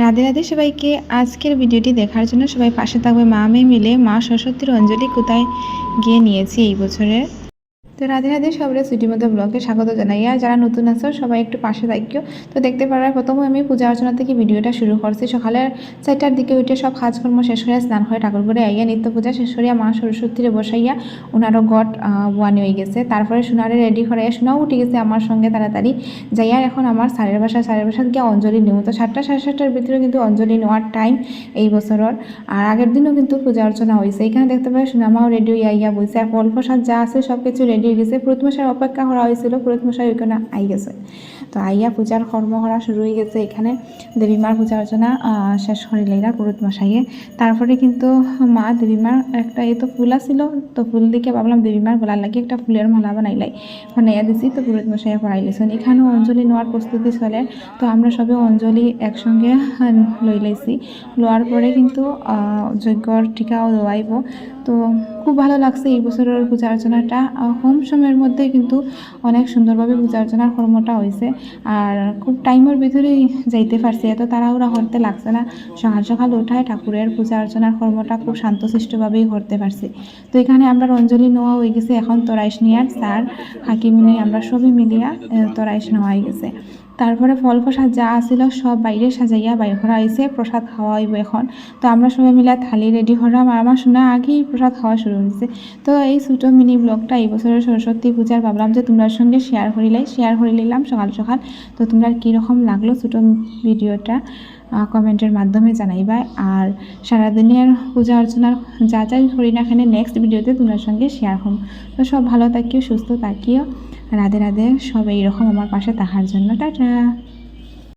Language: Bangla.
রাধে রাধে সবাইকে। আজকের ভিডিওটি দেখার জন্য সবাই পাশে থাকবে। মা মেয়ে মিলে মা সরস্বতীর অঞ্জলি কোথায় গিয়ে নিয়েছি এই বছরের। তো রাধে রাধে সবাই সুইটির মধ্যে ব্লগে স্বাগত জানাই। আর যারা নতুন আছো সবাই একটু পাশে থাকিও। তো দেখতে পারার প্রথমে আমি পূজা অর্চনা থেকে ভিডিওটা শুরু করছি। সকালে 4টার দিকে উঠে সব কাজকর্ম শেষ করে স্নান করে ঠাকুর করে আইয়া নিত্য পূজা শেষ করিয়া মা সরস্বতীরে বসাইয়া ওনারও গট ওয়ানি হয়ে গেছে। তারপরে সোনারে রেডি করাইয়া সোনাও উঠে গেছে আমার সঙ্গে তাড়াতাড়ি যাইয়া এখন আমার সারের বাসায় গিয়ে অঞ্জলি নেব। তো 7টা সাড়ে 7টার ভিতরে কিন্তু অঞ্জলি নেওয়ার টাইম এই বছরের। আর আগের দিনও কিন্তু পূজা অর্চনা হয়েছে। এখানে দেখতে পাই সোনামাও রেডি হইয়া আইয়া বইছে। ফল প্রসাদ যা আছে সব কিছু রেডি হয়ে গেছে। পুরোহিত মশাই অপেক্ষা করা হয়েছিল, পুরোহিত মশাই ওইখানে আই গেছে। তো আইয়া পূজার কর্ম করা শুরু হয়ে গেছে। এখানে দেবীমার পূজা অর্চনা শেষ করিলেইরা পুরোহিত মশাইয়ে। তারপরে কিন্তু মা দেবীমার একটা এই তো ফুল আসছিল, তো ফুল দিকে ভাবলাম দেবীমার গলার লাগে একটা ফুলের মালা বানাইয়া দিছি। তো পুরোহিত মশাইয়ে পড়াইলেছেন। এখানেও অঞ্জলি নেওয়ার প্রস্তুতি চলে। তো আমরা সবে অঞ্জলি একসঙ্গে লই লাইছি। লওয়ার পরে কিন্তু যজ্ঞর টিকাও দেওয়াইব। তো খুব ভালো লাগছে এই বছরের পূজা অর্চনাটা। কম সময়ের মধ্যে কিন্তু অনেক সুন্দরভাবে পূজা অর্চনার কর্মটা হয়েছে। আর খুব টাইমের ভিতরেই যাইতে পারছি, এত তাড়াহুড়া করতে লাগছে না। সকাল সকাল উঠায় ঠাকুরের পূজা অর্চনার কর্মটা খুব শান্তশিষ্টভাবেই করতে পারছি। তো এখানে আমরা অঞ্জলি নেওয়া হয়ে গেছে। এখন তরাইশ নিয়ার স্যার হাকিমুনি আমরা সবই মিলিয়া তরাইশ নেওয়া হয়ে গেছে। তারপরে ফল প্রসাদ যা আসিল সব বাইরে সাজাইয়া বাইর করা হয়েছে। প্রসাদ খাওয়া হইব এখন। তো আমরা সবাই মিলে থালি রেডি করলাম আর আমার শোনা আগেই প্রসাদ খাওয়া শুরু হয়েছে। তো এই ছোটো মিনি ব্লগটা এই বছরের সরস্বতী পূজার ভাবলাম যে তোমরা সঙ্গে শেয়ার করে নিলাম সকাল সকাল। তো তোমরা কীরকম লাগলো ছোটো ভিডিওটা কমেন্টের মাধ্যমে জানাইবা। আর সারাদিনের পূজা অর্চনার যা করি না এখানে নেক্সট ভিডিওতে তোমরা সঙ্গে শেয়ার হম। তো সব ভালো থাকিও, সুস্থ থাকিও। রাধে রাধে। সব এইরকম আমার পাশে থাকার জন্য টাটা।